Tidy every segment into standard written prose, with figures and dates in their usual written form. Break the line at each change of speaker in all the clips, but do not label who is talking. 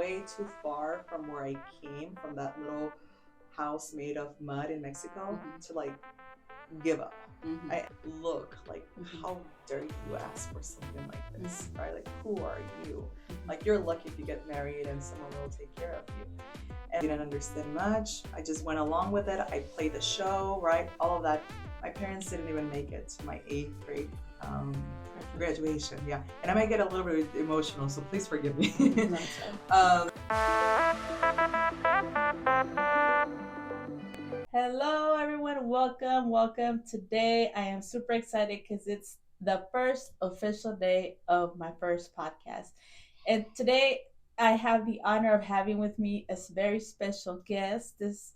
way too far from where I came from, that little house made of mud in Mexico, to like give up. I look like, how dare you ask for something like this, right? Like, who are you? Like, you're lucky if you get married and someone will take care of you. And I didn't understand much. I just went along with it. I played the show, right? All of that. My parents didn't even make it to my 8th grade graduation. Yeah, and I might get a little bit emotional, so please forgive me.
Hello everyone, welcome. Today I am super excited because it's the first official day of my first podcast. And today I have the honor of having with me a very special guest. It's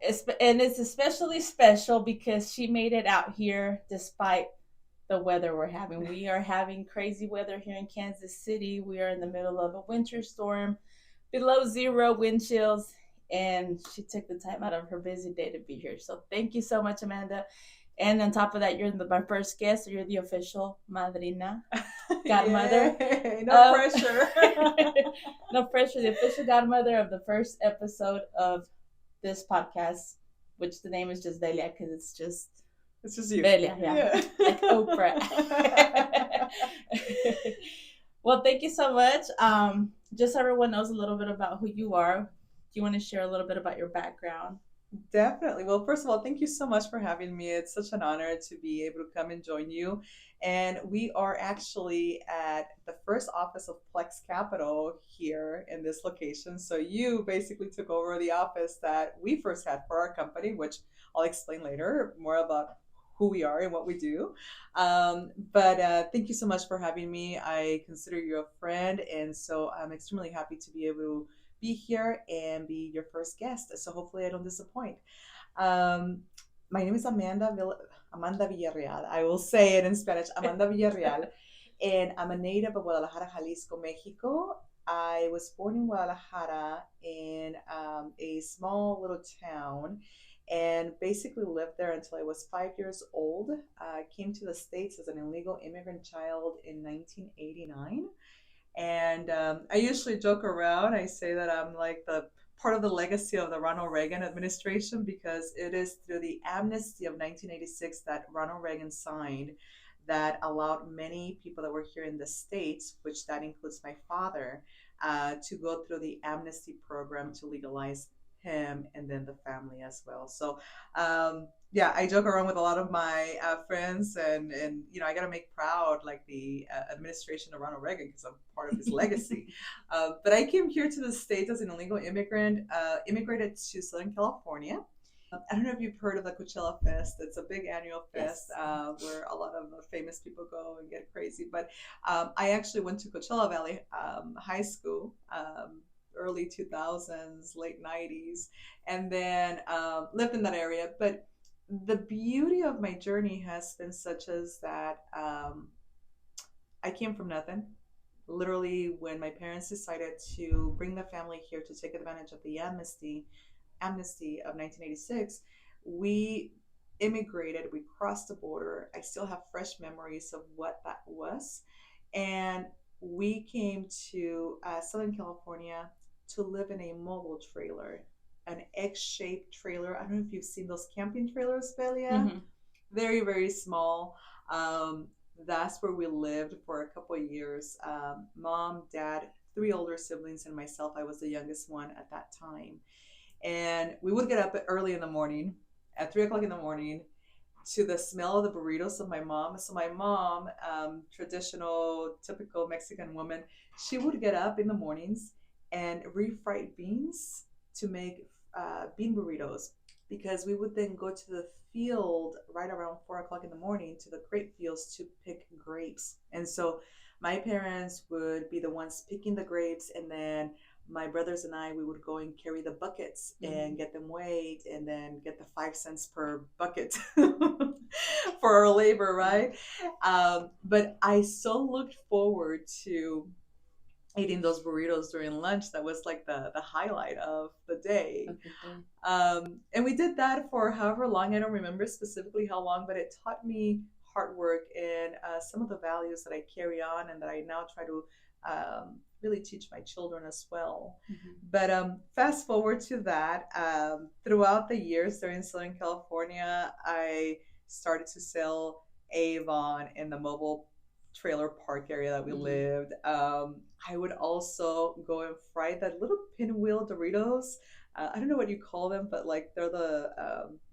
especially special because she made it out here despite the weather we're having. We are having crazy weather here in Kansas City. We are in the middle of a winter storm, below zero wind chills, and she took the time out of her busy day to be here. So thank you so much, Amanda. And on top of that, you're my first guest, so you're the official madrina, godmother.
Yay, no pressure.
No pressure. The official godmother of the first episode of this podcast, which the name is just Velia because it's just
you.
Velia, yeah. Like Oprah. Well, thank you so much. Just so everyone knows a little bit about who you are. Do you want to share a little bit about your background?
Definitely. Well, first of all, thank you so much for having me. It's such an honor to be able to come and join you. And we are actually at the first office of Plex Capital here in this location. So you basically took over the office that we first had for our company, which I'll explain later more about who we are and what we do. But thank you so much for having me. I consider you a friend. And so I'm extremely happy to be able to be here and be your first guest. So hopefully I don't disappoint. My name is Amanda Villarreal. I will say it in Spanish, Amanda Villarreal. And I'm a native of Guadalajara, Jalisco, Mexico. I was born in Guadalajara in a small little town and basically lived there until I was 5 years old. I came to the States as an illegal immigrant child in 1989. And I usually joke around. I say that I'm like the part of the legacy of the Ronald Reagan administration because it is through the amnesty of 1986 that Ronald Reagan signed that allowed many people that were here in the States, which that includes my father, to go through the amnesty program to legalize him and then the family as well. So yeah, I joke around with a lot of my friends, and you know, I gotta make proud like the administration of Ronald Reagan because I'm part of his legacy. But I came here to the States as an illegal immigrant, immigrated to Southern California. I don't know if you've heard of the Coachella Fest. It's a big annual fest. Yes. Where a lot of famous people go and get crazy. But I actually went to Coachella Valley High School. Early 2000s, late 90s, and then lived in that area. But the beauty of my journey has been such as that I came from nothing. Literally, when my parents decided to bring the family here to take advantage of the amnesty of 1986, we immigrated, we crossed the border. I still have fresh memories of what that was. And we came to Southern California to live in a mobile trailer, an X-shaped trailer. I don't know if you've seen those camping trailers, Velia. Mm-hmm. Very, very small. That's where we lived for a couple of years. Mom, dad, 3 older siblings, and myself. I was the youngest one at that time. And we would get up early in the morning, at 3 o'clock in the morning, to the smell of the burritos of my mom. So my mom, traditional, typical Mexican woman, she would get up in the mornings and refried beans to make bean burritos, because we would then go to the field right around 4 o'clock in the morning to the grape fields to pick grapes. And so my parents would be the ones picking the grapes, and then my brothers and I, we would go and carry the buckets and get them weighed and then get the 5 cents per bucket for our labor, right? But I so looked forward to eating those burritos during lunch. That was like the highlight of the day. And we did that for however long. I don't remember specifically how long, but it taught me hard work and some of the values that I carry on and that I now try to really teach my children as well.
Mm-hmm.
But fast forward to that, throughout the years there in Southern California, I started to sell Avon in the mobile trailer park area that we lived. I would also go and fry that little pinwheel Doritos. I don't know what you call them, but like they're the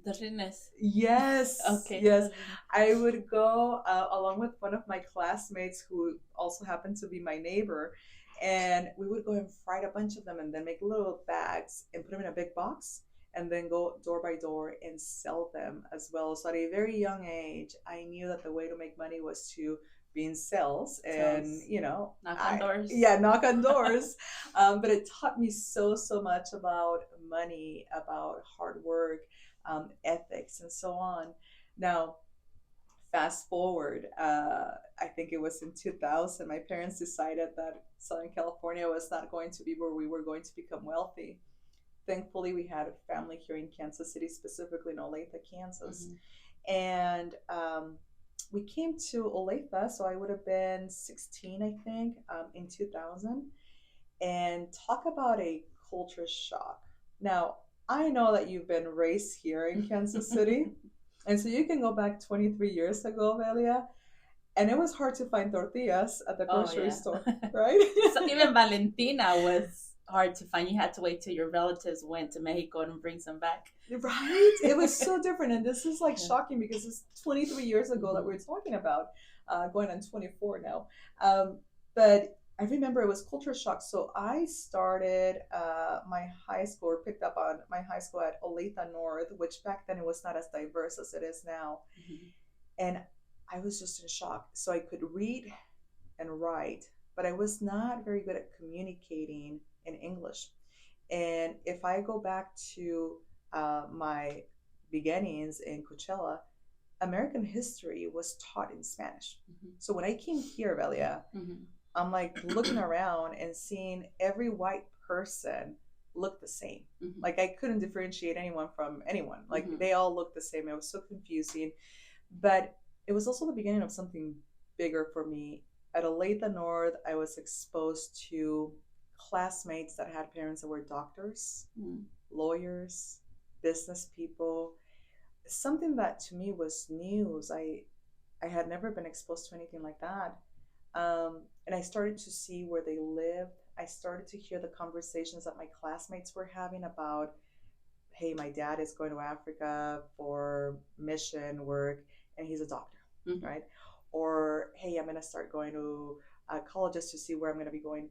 Dorines.
yes,
Okay.
yes. I would go along with one of my classmates who also happened to be my neighbor, and we would go and fry a bunch of them and then make little bags and put them in a big box and then go door by door and sell them as well. So at a very young age, I knew that the way to make money was to be in sales and, you know,
knock on doors.
Yeah, knock on doors. But it taught me so much about money, about hard work, ethics, and so on. Now, fast forward, I think it was in 2000, my parents decided that Southern California was not going to be where we were going to become wealthy. Thankfully, we had a family here in Kansas City, specifically in Olathe, Kansas. And we came to Olathe, so I would have been 16, I think, in 2000. And talk about a culture shock. Now, I know that you've been raised here in Kansas City, and so you can go back 23 years ago, Velia, and it was hard to find tortillas at the grocery store, right?
So even Valentina was hard to find. You had to wait till your relatives went to Mexico and bring some back.
Right? It was so different, and this is like shocking because it's 23 years ago that we're talking about, going on 24 now. But I remember it was culture shock. So I started my high school, or picked up on my high school at Olathe North, which back then it was not as diverse as it is now. And I was just in shock. So I could read and write, but I was not very good at communicating in English. And if I go back to my beginnings in Coachella, American history was taught in Spanish. So when I came here, Velia, I'm like looking around and seeing every white person look the same. Like I couldn't differentiate anyone from anyone. Like they all looked the same. It was so confusing. But it was also the beginning of something bigger for me. At Olathe North, I was exposed to classmates that had parents that were doctors, lawyers, business people. Something that to me was news. I had never been exposed to anything like that. And I started to see where they lived. I started to hear the conversations that my classmates were having about, hey, my dad is going to Africa for mission work and he's a doctor, right? Or, hey, I'm going to start going to colleges to see where I'm going to be going.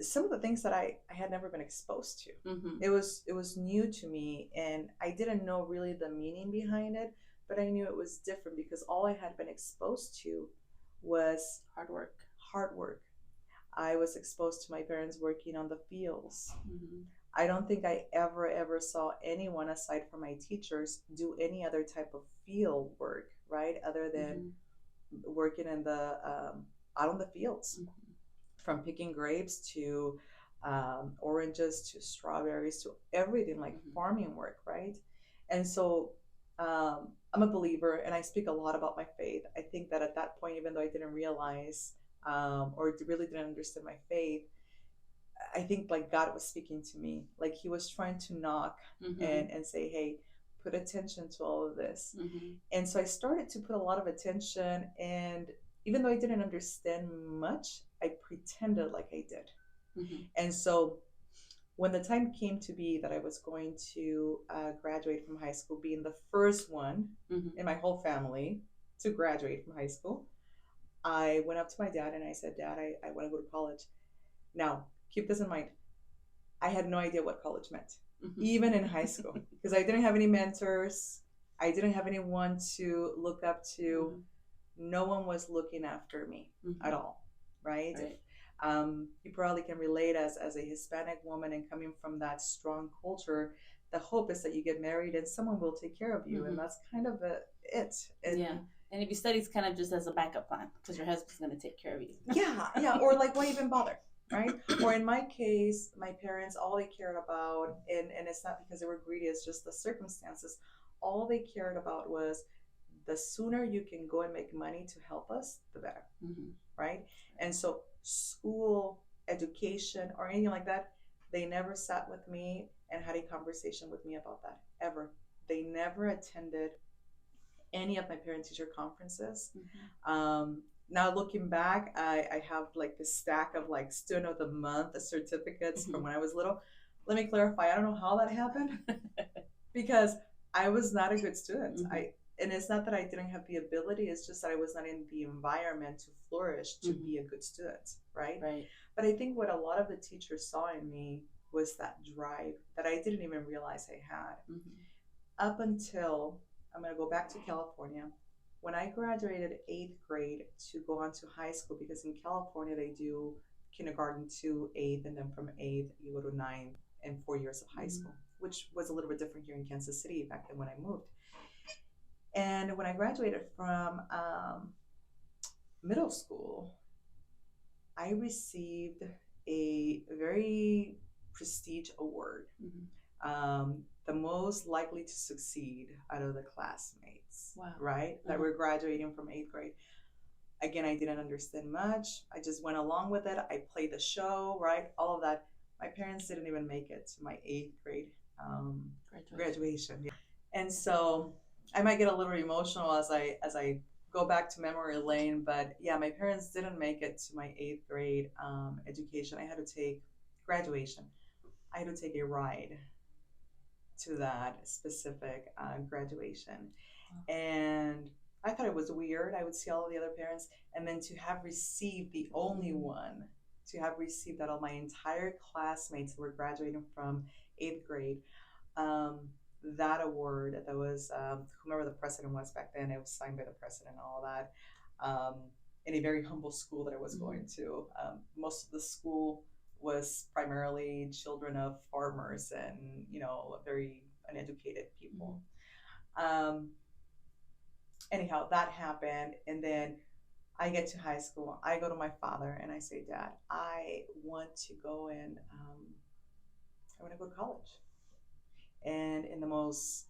Some of the things that I had never been exposed to. It was new to me, and I didn't know really the meaning behind it, but I knew it was different because all I had been exposed to was
hard work.
I was exposed to my parents working on the fields. I don't think I ever saw anyone aside from my teachers do any other type of field work, right? Other than working in the out on the fields, from picking grapes to oranges to strawberries to everything, like farming work, right? And so I'm a believer, and I speak a lot about my faith. I think that at that point, even though I didn't realize or really didn't understand my faith, I think like God was speaking to me, like he was trying to knock and say, hey, put attention to all of this. And so I started to put a lot of attention, and even though I didn't understand much, I pretended like I did. And so when the time came to be that I was going to graduate from high school, being the first one in my whole family to graduate from high school, I went up to my dad and I said, Dad, I want to go to college. Now, keep this in mind. I had no idea what college meant, even in high school, because I didn't have any mentors. I didn't have anyone to look up to. No one was looking after me at all, right? You probably can relate as a Hispanic woman and coming from that strong culture, the hope is that you get married and someone will take care of you, and that's kind of it.
And if you study, it's kind of just as a backup plan because your husband's going to take care of you.
Or like, why even bother, right? Or in my case, my parents, all they cared about, and it's not because they were greedy, it's just the circumstances, all they cared about was the sooner you can go and make money to help us, the better, right? And so school education, or anything like that. They never sat with me and had a conversation with me about that, ever. They never attended any of my parent teacher conferences. Now looking back, I have like this stack of like student of the month certificates from when I was little. Let me clarify, I don't know how that happened because I was not a good student. And it's not that I didn't have the ability, it's just that I was not in the environment to flourish to be a good student, right? But I think what a lot of the teachers saw in me was that drive that I didn't even realize I had. Up until, I'm going to go back to California. When I graduated 8th grade to go on to high school, because in California they do kindergarten to 8th, and then from 8th you go to 9th and 4 years of high school, which was a little bit different here in Kansas City back then when I moved. And when I graduated from middle school, I received a very prestige award. The most likely to succeed out of the classmates, right? That were graduating from 8th grade. Again, I didn't understand much. I just went along with it. I played the show, right? All of that. My parents didn't even make it to my 8th grade graduation. And so I might get a little emotional as I go back to memory lane, but yeah, my parents didn't make it to my 8th grade education. I had to take graduation. I had to take a ride to that specific graduation. And I thought it was weird. I would see all of the other parents, and then to have received the only one, to have received that all my entire classmates who were graduating from 8th grade, that award, that was whomever the president was back then, it was signed by the president and all that, in a very humble school that I was going to. Most of the school was primarily children of farmers and, you know, very uneducated people. Anyhow, that happened, and then I get to high school. I go to my father and I say, Dad, I want to go and I want to go to college. And in the most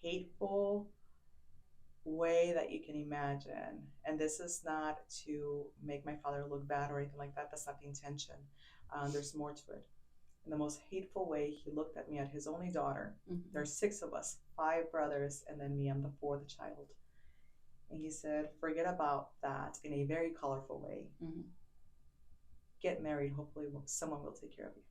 hateful way that you can imagine, and this is not to make my father look bad or anything like that, that's not the intention. There's more to it. In the most hateful way, he looked at me, at his only daughter. There's 6 of us, 5 brothers, and then me, I'm the 4th child. And he said, forget about that, in a very colorful way. Get married, hopefully someone will take care of you.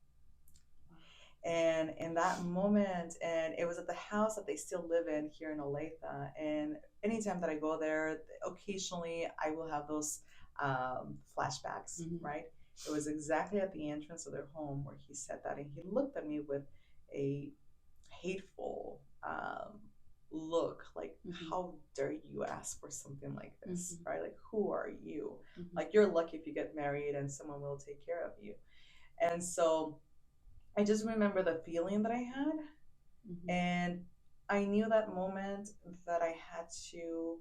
And in that moment, and it was at the house that they still live in here in Olathe, and anytime that I go there, occasionally I will have those flashbacks, right? It was exactly at the entrance of their home where he said that, and he looked at me with a hateful look, like, how dare you ask for something like this, right? Like, who are you? Like, you're lucky if you get married and someone will take care of you. And so I just remember the feeling that I had, and I knew that moment that I had to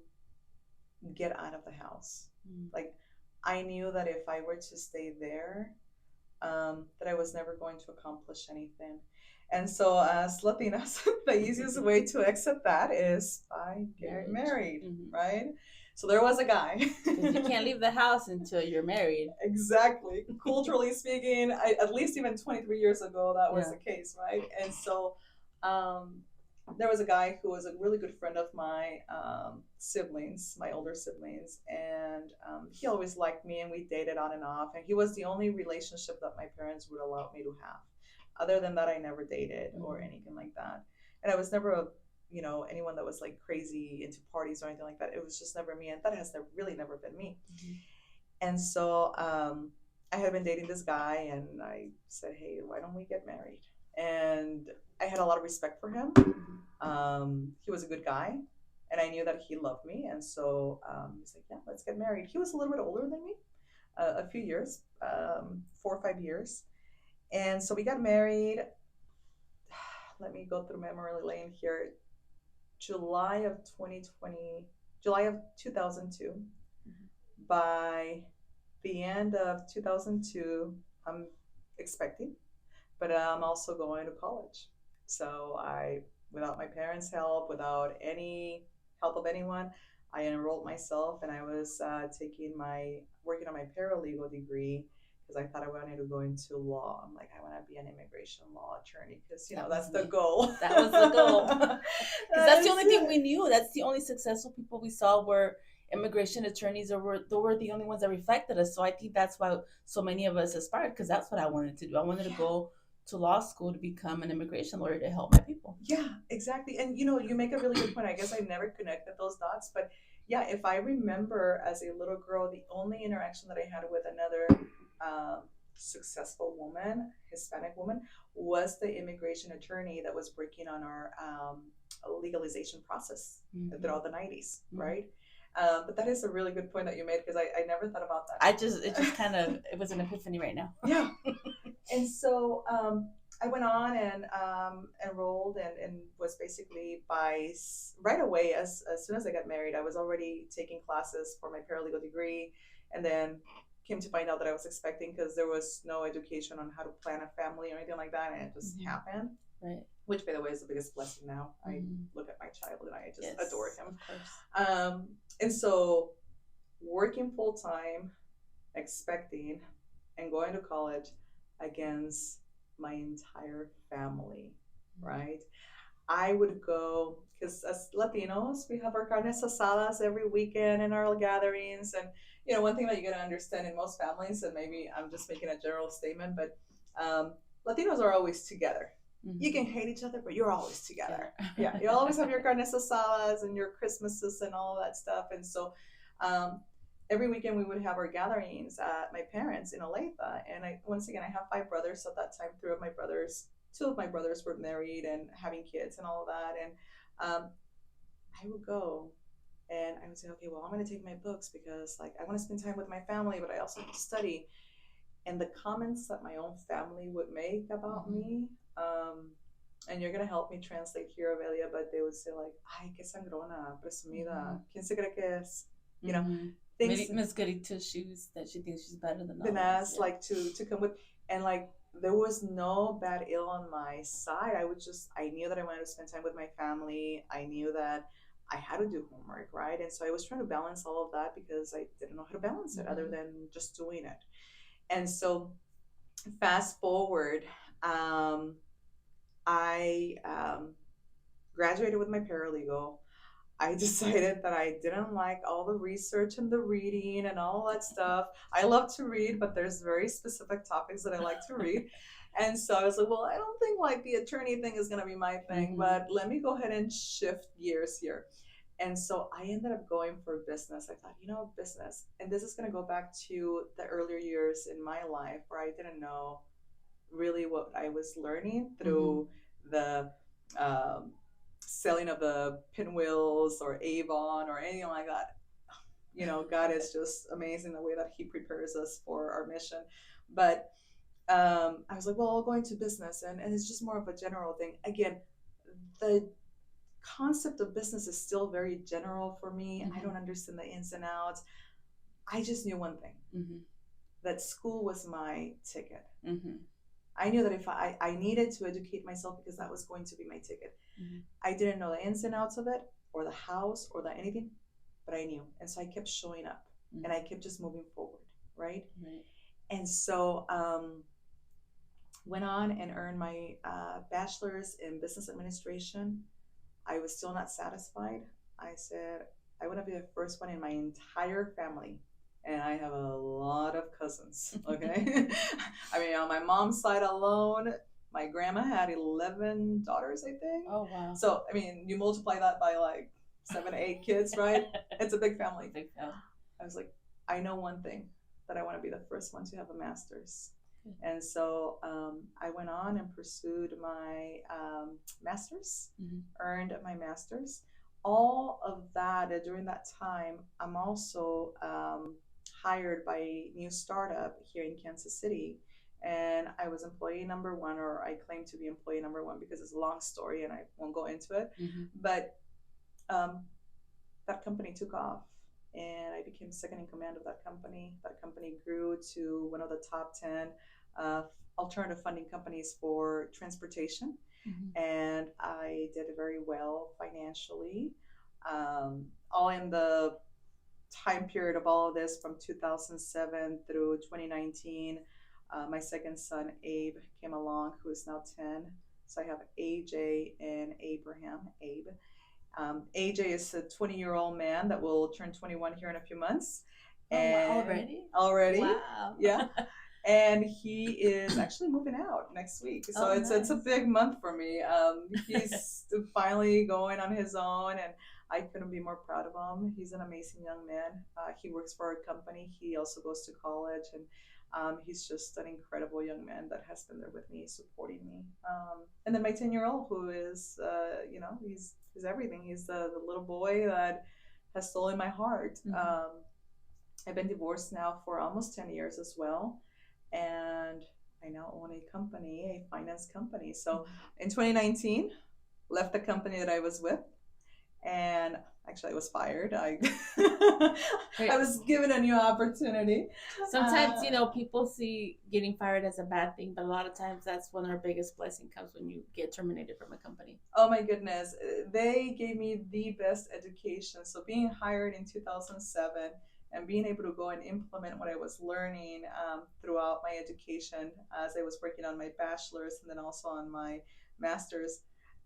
get out of the house. Like, I knew that if I were to stay there, that I was never going to accomplish anything. And so as Latinas, the easiest way to exit that is by getting married, right? So there was a guy.
Because you can't leave the house until you're married.
Exactly. Culturally speaking, at least even 23 years ago, that was the case, right? And so there was a guy who was a really good friend of my siblings, my older siblings, and he always liked me, and we dated on and off, and he was the only relationship that my parents would allow me to have. Other than that, I never dated or anything like that. And I was never anyone that was like crazy into parties or anything like that. It was just never me, and that has really never been me. And so I had been dating this guy, and I said, hey, why don't we get married? And I had a lot of respect for him. He was a good guy, and I knew that he loved me, and so he's like, yeah, let's get married. He was a little bit older than me, a few years, 4 or 5 years. And so we got married. Let me go through memory lane here. July of 2002. By the end of 2002, I'm expecting, but I'm also going to college. So without my parents' help, without any help of anyone, I enrolled myself, and I was working on my paralegal degree, because I thought I wanted to go into law. I'm like, I want to be an immigration law attorney because,
That
that's
was
the
me.
goal.
That was the goal. Because that's the only thing
it.
we knew. That's the only successful people we saw were immigration attorneys, or were the only ones that reflected us. So I think that's why so many of us aspired, because that's what I wanted to do. I wanted to go to law school to become an immigration lawyer to help my people.
Yeah, exactly. And you make a really good point. I guess I never connected those dots, but yeah, if I remember as a little girl, the only interaction that I had with another successful woman, Hispanic woman, was the immigration attorney that was working on our legalization process throughout the 90s, right? But that is a really good point that you made, because I never thought about that.
It was an epiphany right now.
Yeah. And so I went on and enrolled and was basically right away, as soon as I got married, I was already taking classes for my paralegal degree, and then came to find out that I was expecting, because there was no education on how to plan a family or anything like that, and it just happened.
Right.
Which, by the way, is the biggest blessing now. I look at my child and I just adore him.
Of course.
And so working full time, expecting, and going to college against my entire family, right? I would go, because as Latinos, we have our carnes asadas every weekend and our gatherings. And, one thing that you got to understand in most families, and maybe I'm just making a general statement, but Latinos are always together. You can hate each other, but you're always together. Yeah, you always have your carne asadas and your Christmases and all that stuff. And so every weekend we would have our gatherings at my parents in Olathe. And once again, I have 5 brothers. So at that time, 2 of my brothers were married and having kids and all of that. And I would go and I would say, okay, well, I'm going to take my books because I want to spend time with my family, but I also have to study. And the comments that my own family would make about me, and you're going to help me translate here, Velia, but they would say ay, qué sangrona, presumida, ¿quién se cree que es?
Things. Miss Goody Two Shoes, that she thinks she's better than
us, to come with, and there was no bad ill on my side. I knew that I wanted to spend time with my family. I knew that I had to do homework, right? And so I was trying to balance all of that because I didn't know how to balance it other than just doing it. And so fast forward, I graduated with my paralegal. I decided that I didn't like all the research and the reading and all that stuff. I love to read, but there's very specific topics that I like to read. And so I was like, well, I don't think the attorney thing is going to be my thing, but let me go ahead and shift gears here. And so I ended up going for business. I thought, business. And this is going to go back to the earlier years in my life where I didn't know really what I was learning through the selling of the pinwheels or Avon or anything like that. God is just amazing the way that he prepares us for our mission. But I was like, well, I'll go into business. And it's just more of a general thing. Again, the concept of business is still very general for me. I don't understand the ins and outs. I just knew one thing, that school was my ticket. I knew that if I needed to educate myself because that was going to be my ticket. I didn't know the ins and outs of it or the house or the anything, but I knew. And so I kept showing up and I kept just moving forward, right? And so went on and earned my bachelor's in business administration. I was still not satisfied. I said, I want to be the first one in my entire family. And I have a lot of cousins, okay? I mean, on my mom's side alone, my grandma had 11 daughters, I think.
Oh, wow.
So, I mean, you multiply that by 7 to 8 kids, right? It's a big family.
Big family.
I was like, I know one thing, that I want to be the first one to have a master's. And so I went on and pursued my master's, earned my master's. All of that, during that time, I'm also hired by a new startup here in Kansas City. And I was employee number 1, or I claim to be employee number 1 because it's a long story and I won't go into it. But that company took off and I became second in command of that company. That company grew to one of the top 10 alternative funding companies for transportation. And I did very well financially, all in the time period of all of this from 2007 through 2019. My second son, Abe, came along, who is now 10. So I have AJ and Abraham, Abe. AJ is a 20-year-old man that will turn 21 here in a few months.
Oh, wow,
And
already? Wow.
Yeah. And he is actually moving out next week, so it's a big month for me. He's finally going on his own, and I couldn't be more proud of him. He's an amazing young man. He works for a company. He also goes to college, and he's just an incredible young man that has been there with me, supporting me. And then my 10-year-old, who is, he's everything. He's the little boy that has stolen my heart. I've been divorced now for almost 10 years as well. And I now own a company, a finance company. So in 2019, left the company that I was with, and actually I was fired. I was given a new opportunity.
Sometimes, people see getting fired as a bad thing, but a lot of times that's when our biggest blessing comes, when you get terminated from a company.
Oh my goodness. They gave me the best education. So being hired in 2007, and being able to go and implement what I was learning throughout my education as I was working on my bachelor's and then also on my master's,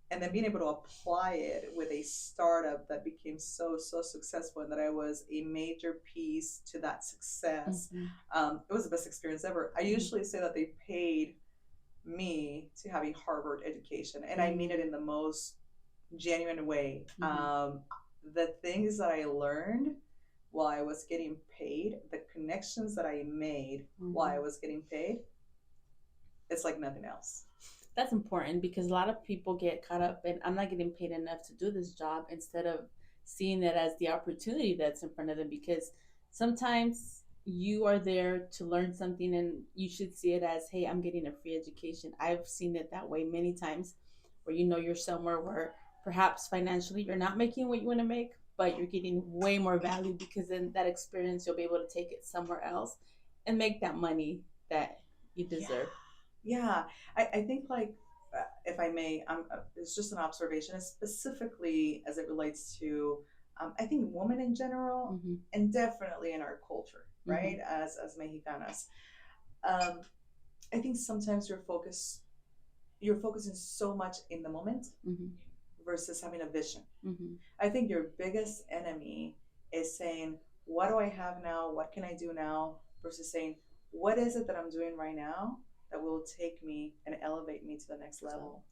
and then being able to apply it with a startup that became so successful, and that I was a major piece to that success. It was the best experience ever. I usually say that they paid me to have a Harvard education, and I mean it in the most genuine way. The things that I learned while I was getting paid, the connections that I made while I was getting paid, it's like nothing else.
That's important, because a lot of people get caught up in, I'm not getting paid enough to do this job, instead of seeing it as the opportunity that's in front of them. Because sometimes you are there to learn something, and you should see it as, hey, I'm getting a free education. I've seen it that way many times, where you're somewhere where perhaps financially you're not making what you want to make, but you're getting way more value, because in that experience you'll be able to take it somewhere else and make that money that you deserve.
Yeah. I think, like, if I may, it's just an observation, specifically as it relates to, I think, women in general, and definitely in our culture, right? As Mexicanas. I think sometimes you're focusing so much in the moment versus having a vision. I think your biggest enemy is saying, what do I have now? What can I do now? Versus saying, what is it that I'm doing right now that will take me and elevate me to the next level?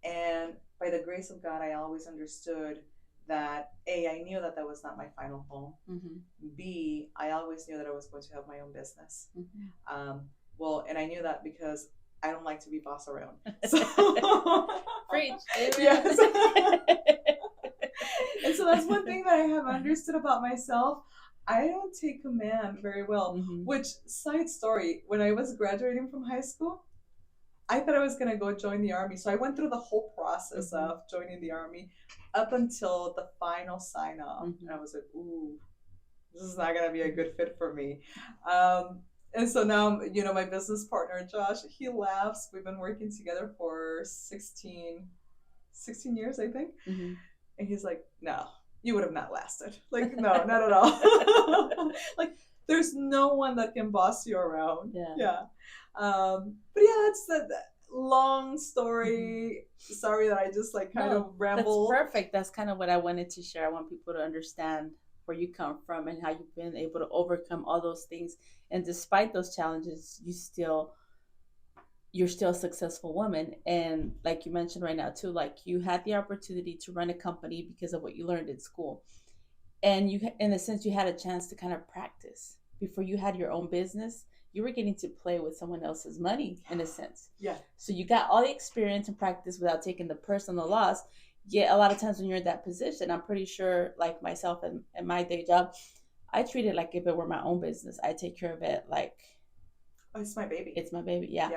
And by the grace of God, I always understood that A, I knew that was not my final home. B, I always knew that I was going to have my own business. And I knew that because I don't like to be bossed around. So,
Preach.
Yes. And so that's one thing that I have understood about myself. I don't take command very well. Which, side story, when I was graduating from high school, I thought I was going to go join the Army. So I went through the whole process of joining the Army up until the final sign off. And I was like, ooh, this is not going to be a good fit for me. And so now, my business partner, Josh, he laughs. We've been working together for 16 years, I think. And he's like, no, you would have not lasted. Like, no, not at all. Like, there's no one that can boss you around. Yeah. But yeah, that's the long story. Sorry that I just kind of rambled.
That's perfect. That's kind of what I wanted to share. I want people to understand where you come from and how you've been able to overcome all those things. And despite those challenges, you're still a successful woman. And like you mentioned right now too, like, you had the opportunity to run a company because of what you learned in school. And you, in a sense, you had a chance to kind of practice. Before you had your own business, you were getting to play with someone else's money, in a sense.
Yeah. So
you got all the experience and practice without taking the personal loss. Yet a lot of times when you're in that position, I'm pretty sure, like myself and my day job, I treat it like if it were my own business. I take care of it like,
oh, it's my baby.
It's my baby, yeah.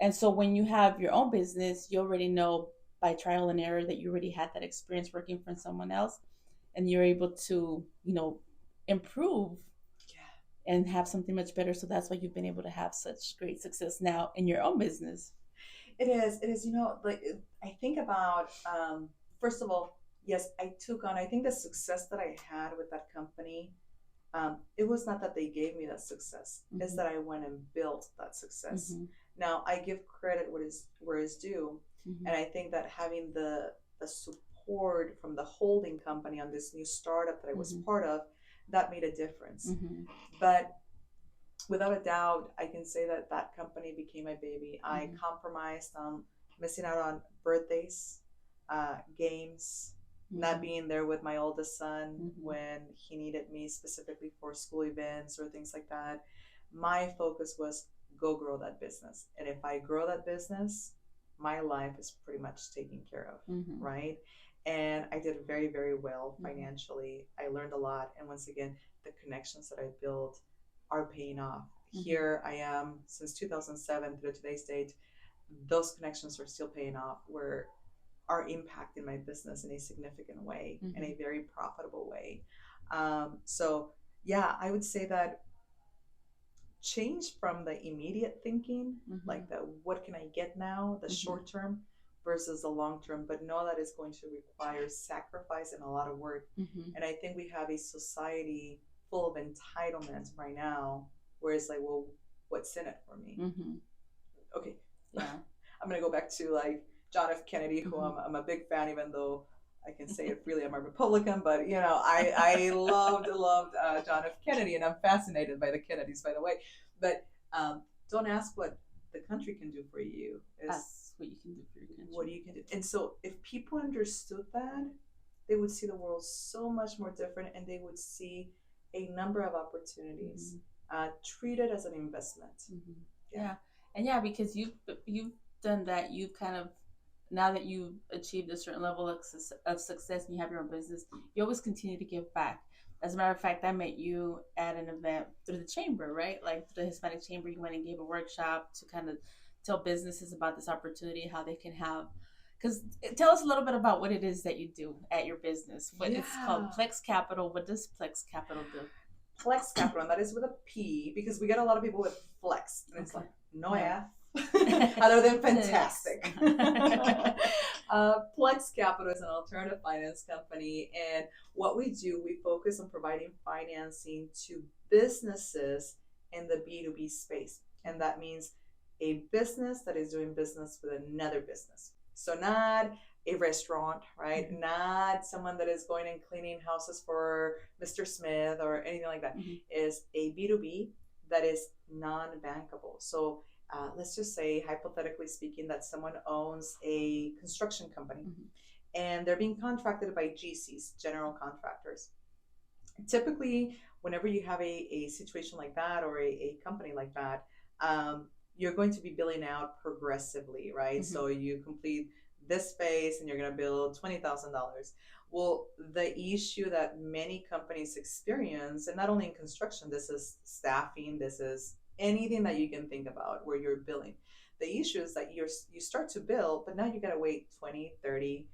And so when you have your own business, you already know by trial and error that you already had that experience working for someone else, and you're able to, improve and have something much better. So that's why you've been able to have such great success now in your own business.
It is, like, I think about, first of all, yes, I think the success that I had with that company it was not that they gave me that success, it's that I went and built that success. Now I give credit where is due, and I think that having the support from the holding company on this new startup that I was part of, that made a difference. But without a doubt, I can say that that company became my baby. I compromised on missing out on birthdays, games, not being there with my oldest son when he needed me specifically for school events or things like that. My focus was go grow that business. And if I grow that business, my life is pretty much taken care of, right? And I did very, very well financially. I learned a lot. And once again, the connections that I built are paying off. Here I am since 2007 through today's date. Those connections are still paying off, where are impacting my business in a significant way, in a very profitable way. So yeah, I would say that change from the immediate thinking, like the what can I get now, the short term, versus the long term, but know that it's going to require sacrifice and a lot of work. And I think we have a society full of entitlement right now, where it's like, well, what's in it for me? Okay, yeah. I'm gonna go back to like John F. Kennedy, who I'm a big fan, even though I can say it freely, I'm a Republican, but you know, I loved John F. Kennedy, and I'm fascinated by the Kennedys, by the way. But don't ask what the country can do for you.
That's what you can do for your country.
What you can do. And so if people understood that, they would see the world so much more different, and they would see a number of opportunities. Treat it as an investment.
Yeah. And yeah, because you've done that, you've kind of, now that you've achieved a certain level of success and you have your own business, you always continue to give back. As a matter of fact, I met you at an event through the chamber, right? Like through the Hispanic Chamber, you went and gave a workshop to kind of tell businesses about this opportunity, how they can have. Because tell us a little bit about what it is that you do at your business. What it's called Plex Capital. What does Plex Capital do?
Plex Capital, and that is with a P, because we get a lot of people with flex, and it's like no F. Other than fantastic. Plex Capital is an alternative finance company, and what we do, we focus on providing financing to businesses in the B2B space, and that means a business that is doing business with another business. So not a restaurant, right? Not someone that is going and cleaning houses for Mr. Smith or anything like that. Is a B2B that is non-bankable. So let's just say, hypothetically speaking, that someone owns a construction company and they're being contracted by GCs, general contractors. Typically, whenever you have a situation like that, or a company like that, you're going to be billing out progressively, right? So you complete this phase and you're going to bill $20,000. Well, the issue that many companies experience, and not only in construction, this is staffing, this is anything that you can think about where you're billing. The issue is that you start to bill, but now you got to wait 20, 30,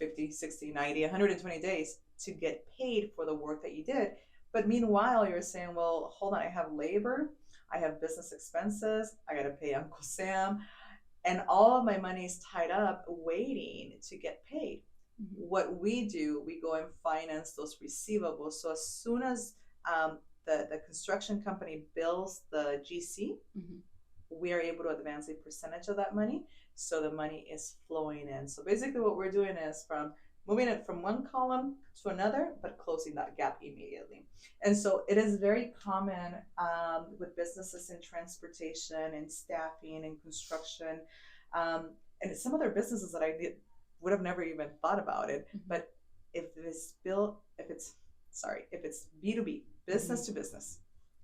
50, 60, 90, 120 days to get paid for the work that you did. But meanwhile, you're saying, well, hold on, I have labor, I have business expenses, I got to pay Uncle Sam, and all of my money is tied up waiting to get paid. What we do, we go and finance those receivables. So as soon as the construction company bills the GC, we are able to advance a percentage of that money, so the money is flowing in. So basically what we're doing is from moving it from one column to another, but closing that gap immediately. And so it is very common with businesses in transportation and staffing and construction, and some other businesses that would have never even thought about it. But if it's B2B, business to business,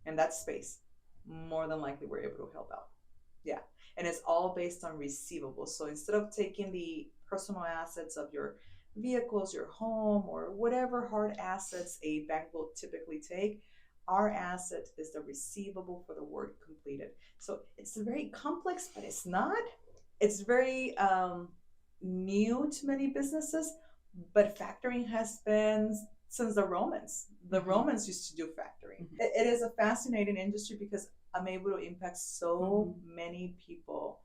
in that space, more than likely we're able to help out. Yeah. And it's all based on receivables. So instead of taking the personal assets of your vehicles, your home, or whatever hard assets a bank will typically take, our asset is the receivable for the work completed. So it's very complex, but it's not. It's very new to many businesses, but factoring has been since the Romans. The Romans used to do factoring. It is a fascinating industry because I'm able to impact so many people.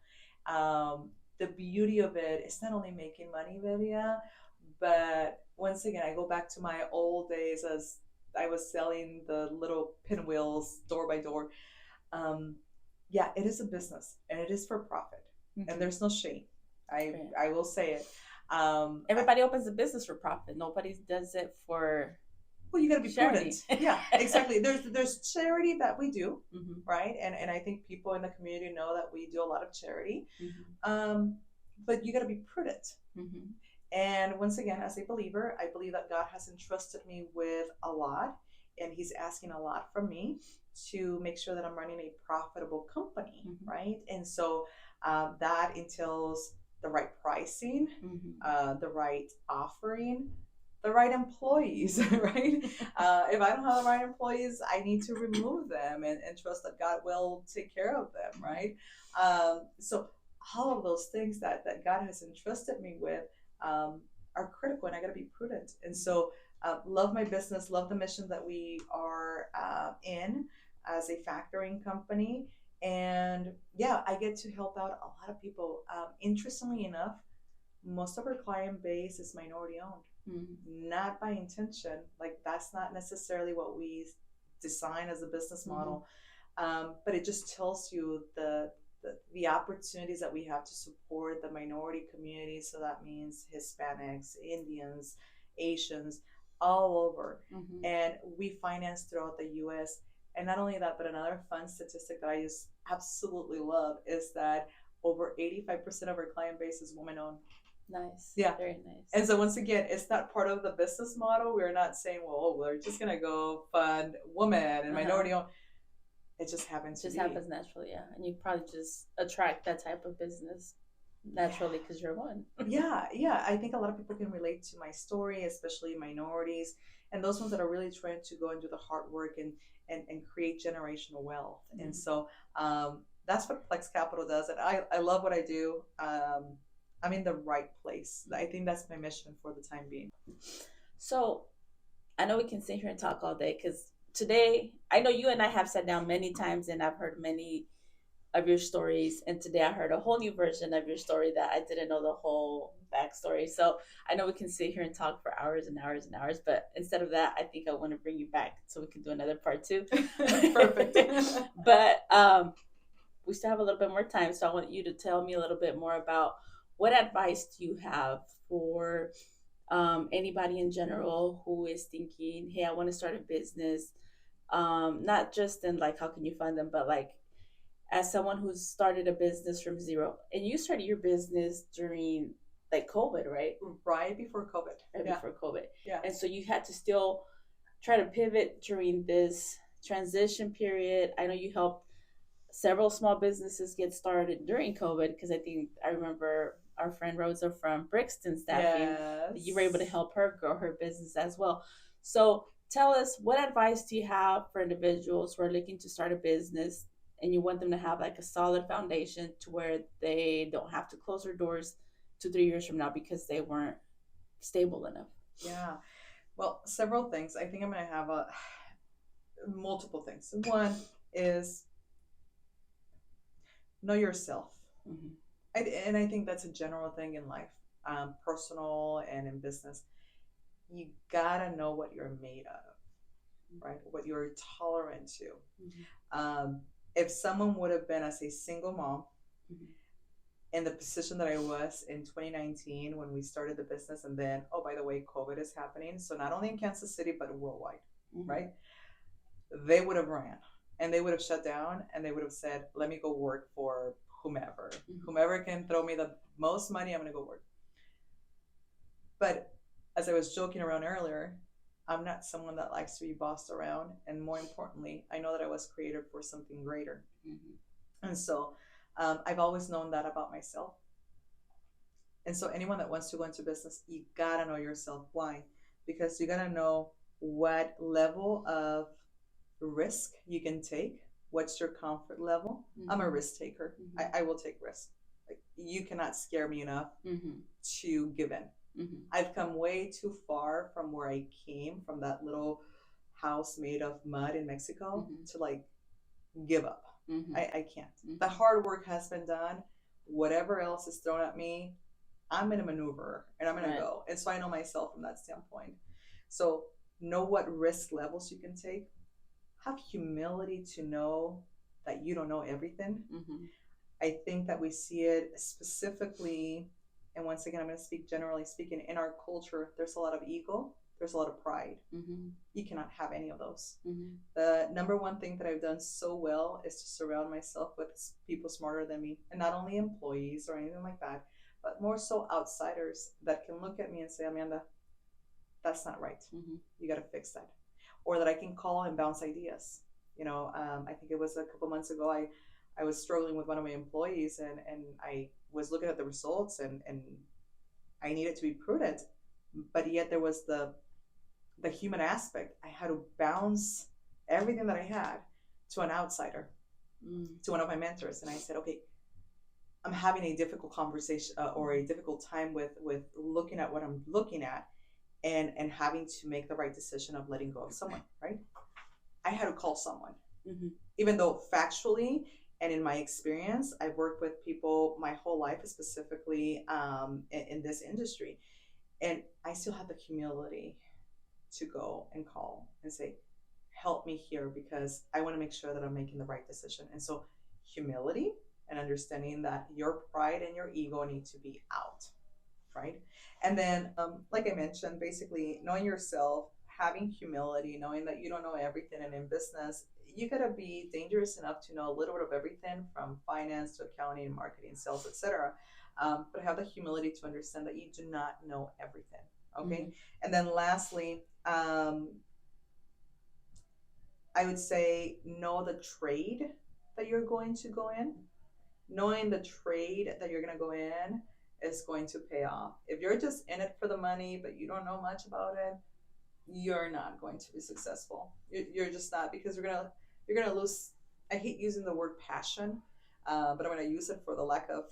The beauty of it is not only making money, Velia, but once again, I go back to my old days as I was selling the little pinwheels door by door. Yeah, it is a business and it is for profit, and there's no shame. I will say it.
Everybody opens a business for profit. Nobody does it for.
Well, you got to be
charity.
prudent. Yeah, exactly. There's charity that we do, right? And I think people in the community know that we do a lot of charity. But you got to be prudent. And once again, as a believer, I believe that God has entrusted me with a lot, and He's asking a lot from me to make sure that I'm running a profitable company, right? And so that entails the right pricing, the right offering, the right employees, right? If I don't have the right employees, I need to remove them and trust that God will take care of them, right? So all of those things that God has entrusted me with are critical, and I got to be prudent. And so love my business, love the mission that we are in as a factoring company. And yeah, I get to help out a lot of people. Interestingly enough, most of our client base is minority owned, not by intention. Like, that's not necessarily what we design as a business model, but it just tells you the opportunities that we have to support the minority community. So that means Hispanics, Indians, Asians, all over. And we finance throughout the U.S. And not only that, but another fun statistic that I just absolutely love is that over 85% of our client base is woman-owned.
Nice.
Yeah.
Very nice.
And so once again, it's not part of the business model. We're not saying, well, we're just going to go fund women and minority-owned. It just happens to be.
It just happens naturally, yeah. And you probably just attract that type of business naturally because you're one.
Yeah. I think a lot of people can relate to my story, especially minorities and those ones that are really trying to go and do the hard work and create generational wealth. And so that's what Plex Capital does. And I love what I do. I'm in the right place. I think that's my mission for the time being.
So I know we can sit here and talk all day because today, I know you and I have sat down many times and I've heard many of your stories. And today I heard a whole new version of your story that I didn't know the whole backstory. So I know we can sit here and talk for hours and hours and hours. But instead of that, I think I want to bring you back so we can do another part 2.
Perfect.
But we still have a little bit more time. So I want you to tell me a little bit more about what advice do you have for anybody in general who is thinking, hey, I want to start a business. Not just in like how can you fund them, but like as someone who's started a business from zero. And you started your business during like COVID, right?
Right before COVID.
Before COVID.
Yeah.
And so you had to still try to pivot during this transition period. I know you helped several small businesses get started during COVID because I remember our friend Rosa from Brixton Staffing. Yes. You were able to help her grow her business as well. So tell us, what advice do you have for individuals who are looking to start a business and you want them to have like a solid foundation to where they don't have to close their doors 2-3 years from now because they weren't stable enough?
Yeah. Well, several things. I think I'm going to have multiple things. One is know yourself. And I think that's a general thing in life, personal and in business. You gotta know what you're made of, right? What you're tolerant to. If someone would have been as a single mom in the position that I was in 2019 when we started the business, and then, oh, by the way, COVID is happening. So not only in Kansas City, but worldwide, right? They would have ran and they would have shut down and they would have said, let me go work for whomever can throw me the most money, I'm going to go work. But as I was joking around earlier, I'm not someone that likes to be bossed around. And more importantly, I know that I was created for something greater. And so I've always known that about myself. And so anyone that wants to go into business, you got to know yourself. Why? Because you got to know what level of risk you can take. What's your comfort level? I'm a risk taker. I will take risks. Like, you cannot scare me enough to give in. I've come way too far from where I came, from that little house made of mud in Mexico, to like give up. I can't. The hard work has been done. Whatever else is thrown at me, I'm going to maneuver and I'm going to go. And so I know myself from that standpoint. So know what risk levels you can take, have humility to know that you don't know everything.
Mm-hmm.
I think that we see it specifically, and once again, I'm going to speak generally speaking, in our culture, there's a lot of ego, there's a lot of pride.
Mm-hmm.
You cannot have any of those.
Mm-hmm.
The number one thing that I've done so well is to surround myself with people smarter than me, and not only employees or anything like that, but more so outsiders that can look at me and say, Amanda, that's not right.
Mm-hmm.
You got to fix that. Or that I can call and bounce ideas. I think it was a couple months ago, I was struggling with one of my employees, and I was looking at the results, and I needed to be prudent, but yet there was the human aspect. I had to bounce everything that I had to an outsider, to one of my mentors, and I said, okay, I'm having a difficult conversation or a difficult time with looking at what I'm looking at, and having to make the right decision of letting go of someone, right? I had to call someone. Mm-hmm. Even though factually and in my experience, I've worked with people my whole life, specifically in this industry, and I still have the humility to go and call and say, help me here, because I want to make sure that I'm making the right decision. And so humility and understanding that your pride and your ego need to be out, right? And then, like I mentioned, basically knowing yourself, having humility, knowing that you don't know everything. And in business, you gotta be dangerous enough to know a little bit of everything, from finance to accounting, marketing, sales, etc. But have the humility to understand that you do not know everything. Okay. Mm-hmm. And then lastly, I would say know the trade that you're going to go in. Knowing the trade that you're going to go in is going to pay off. If you're just in it for the money, but you don't know much about it, you're not going to be successful. You're just not, because you're gonna lose. I hate using the word passion, but I'm going to use it for the lack of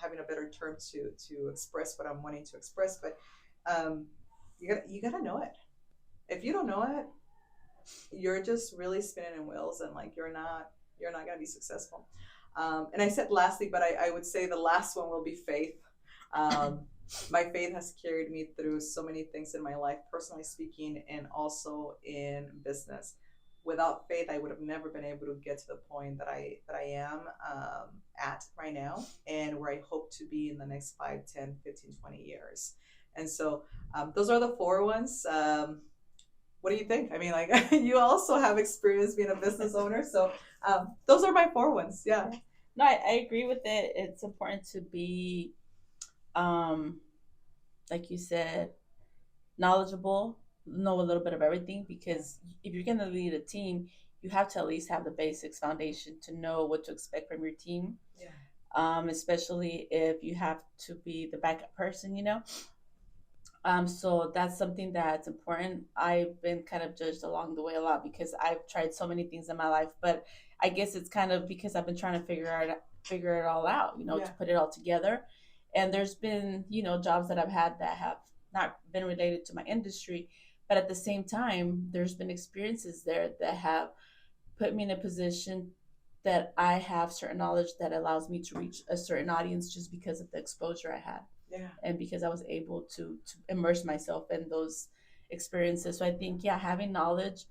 having a better term to express what I'm wanting to express. But you gotta know it. If you don't know it, you're just really spinning in wheels, and like you're not going to be successful. And I said lastly, but I would say the last one will be faith. My faith has carried me through so many things in my life, personally speaking, and also in business. Without faith, I would have never been able to get to the point that I am at right now, and where I hope to be in the next 5, 10, 15, 20 years. And so those are the 4 ones. What do you think? I mean, like, you also have experience being a business owner. So those are my 4 ones. Yeah.
No, I agree with it. It's important to be, like you said, knowledgeable, know a little bit of everything, because if you're going to lead a team, you have to at least have the basics foundation to know what to expect from your team. Yeah. Especially if you have to be the backup person, so that's something that's important. I've been kind of judged along the way a lot, because I've tried so many things in my life, but I guess it's kind of because I've been trying to figure it all out, yeah, to put it all together. And there's been, jobs that I've had that have not been related to my industry, but at the same time, there's been experiences there that have put me in a position that I have certain knowledge that allows me to reach a certain audience just because of the exposure I had. Yeah. And because I was able to immerse myself in those experiences. So I think, yeah, having knowledge,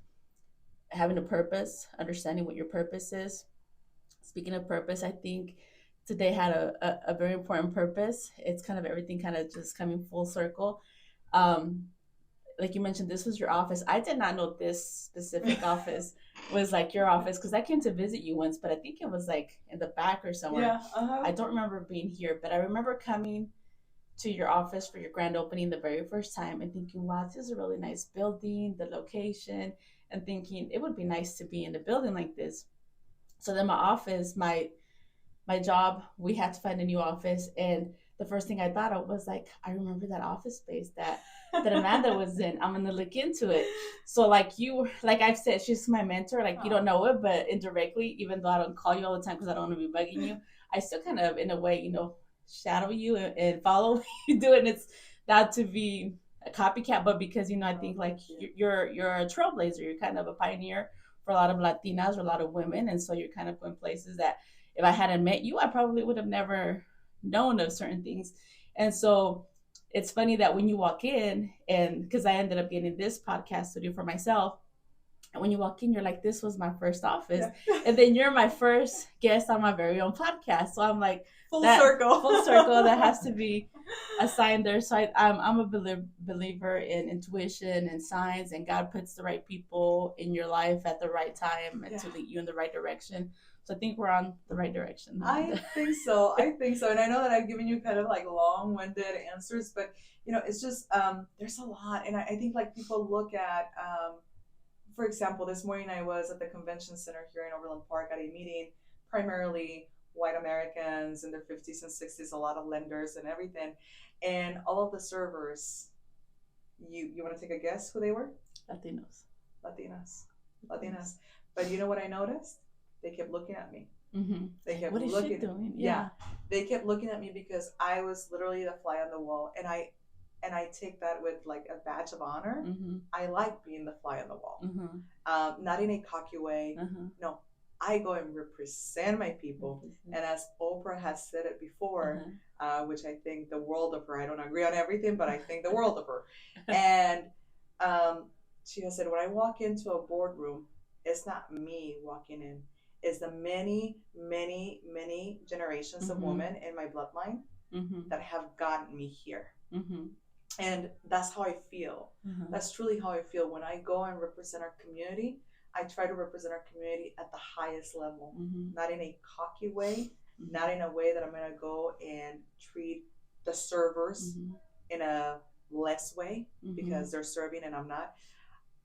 having a purpose, understanding what your purpose is. Speaking of purpose, I think today had a very important purpose. It's kind of everything kind of just coming full circle. Like you mentioned, this was your office. I did not know this specific office was like your office, because I came to visit you once, but I think it was like in the back or somewhere. Yeah, I don't remember being here, but I remember coming to your office for your grand opening the very first time and thinking, wow, this is a really nice building, the location, and thinking it would be nice to be in a building like this. So then my office, my job, we had to find a new office, and the first thing I thought of was like, I remember that office space that Amanda was in. I'm gonna look into it. So like I've said, she's my mentor. Like, you don't know it, but indirectly, even though I don't call you all the time because I don't want to be bugging you, I still kind of, in a way, shadow you and follow you do it. And it's not to be a copycat, but because I think like you're a trailblazer. You're kind of a pioneer for a lot of Latinas or a lot of women, and so you're kind of going places that if I hadn't met you, I probably would have never known of certain things. And so it's funny that when you walk in, and because I ended up getting this podcast studio for myself, and when you walk in, you're like, this was my first office.
Yeah.
And then you're my first guest on my very own podcast. So I'm like,
full circle.
That has to be a sign there. So I'm a believer in intuition and signs, and God puts the right people in your life at the right time and to lead you in the right direction. So I think we're on the right direction.
I think so. And I know that I've given you kind of like long-winded answers, but it's just there's a lot. And I think like people look at for example, this morning I was at the convention center here in Overland Park at a meeting, primarily white Americans in their 50s and 60s, a lot of lenders and everything. And all of the servers, you want to take a guess who they were?
Latinas.
But you know what I noticed? They kept looking at me.
Mm-hmm.
They kept
what is
looking.
She doing?
Yeah. They kept looking at me because I was literally the fly on the wall. And I take that with like a badge of honor.
Mm-hmm.
I like being the fly on the wall.
Mm-hmm.
Not in a cocky way.
Mm-hmm.
No, I go and represent my people. Mm-hmm. And as Oprah has said it before, which I think the world of her, I don't agree on everything, but I think the world of her. And she has said, when I walk into a boardroom, it's not me walking in. It's the many, many, many generations of women in my bloodline that have gotten me here. Mm-hmm. And that's how I feel. Mm-hmm. That's truly how I feel. When I go and represent our community, I try to represent our community at the highest level, not in a cocky way, not in a way that I'm going to go and treat the servers in a less way because they're serving and I'm not.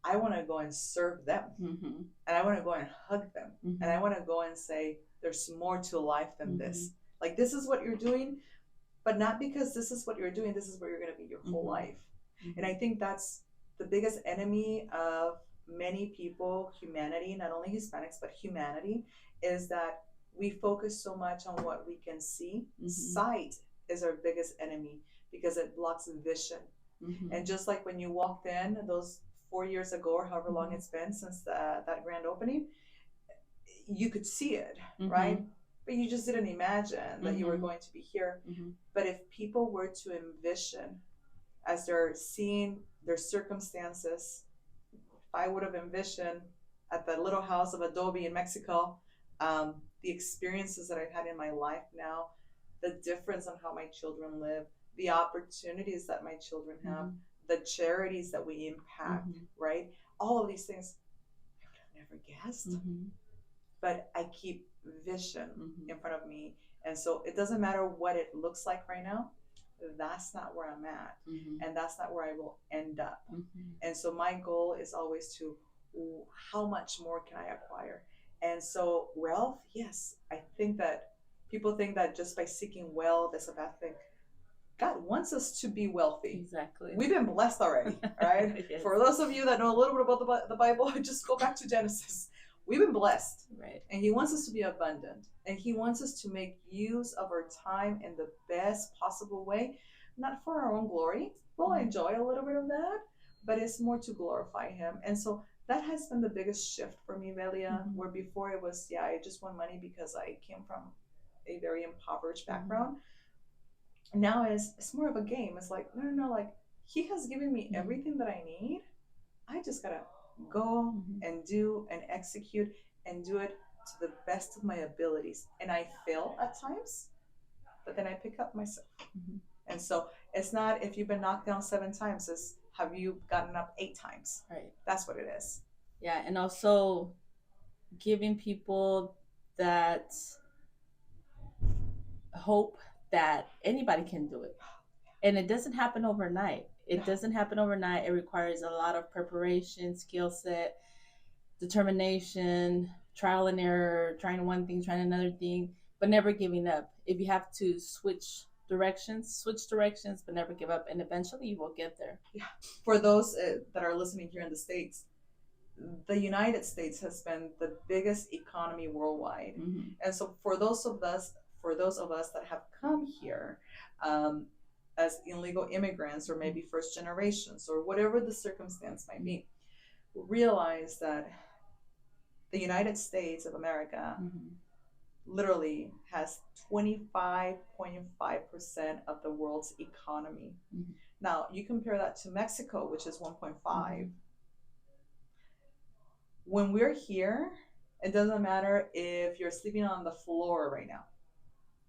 I want to go and serve them. And I want to go and hug them. And I want to go and say, there's more to life than this. Like, this is what you're doing. But not because this is what you're doing, this is where you're going to be your whole life. And I think that's the biggest enemy of many people, humanity, not only Hispanics, but humanity, is that we focus so much on what we can see. Sight is our biggest enemy because it blocks vision. And just like when you walked in those 4 years ago, or however long it's been since that grand opening, you could see it, right? But you just didn't imagine that you were going to be here. But if people were to envision as they're seeing their circumstances, if I would have envisioned at the little house of Adobe in Mexico, the experiences that I've had in my life now, the difference on how my children live, the opportunities that my children have, the charities that we impact, right? All of these things I would have never guessed. But I keep vision in front of me. And so it doesn't matter what it looks like right now. That's not where I'm at. And that's not where I will end up. And so my goal is always to, how much more can I acquire? And so wealth, yes, I think that people think that just by seeking wealth is a bad thing. God wants us to be wealthy.
Exactly.
We've been blessed already, right? Yes. For those of you that know a little bit about the Bible, just go back to Genesis. We've been blessed,
right? And
he wants us to be abundant, and he wants us to make use of our time in the best possible way, not for our own glory. We'll enjoy a little bit of that, but it's more to glorify him. And so that has been the biggest shift for me, Velia, where before it was, I just want money because I came from a very impoverished background. Now it's more of a game. It's like, no, like he has given me everything that I need. I just gotta go and do and execute and do it to the best of my abilities. And I fail at times, but then I pick up myself. And so it's not if you've been knocked down 7 times, it's have you gotten up 8 times.
Right.
That's what it is.
Yeah. And also giving people that hope that anybody can do it. And it doesn't happen overnight. It doesn't happen overnight. It requires a lot of preparation, skill set, determination, trial and error, trying one thing, trying another thing, but never giving up. If you have to switch directions, but never give up. And eventually you will get there.
Yeah. For those that are listening here in the States, the United States has been the biggest economy worldwide. And so for those of us that have come here, as illegal immigrants or maybe first generations or whatever the circumstance might be, realize that the United States of America literally has 25.5% of the world's economy.
Mm-hmm.
Now, you compare that to Mexico, which is 1.5.
Mm-hmm.
When we're here, it doesn't matter if you're sleeping on the floor right now.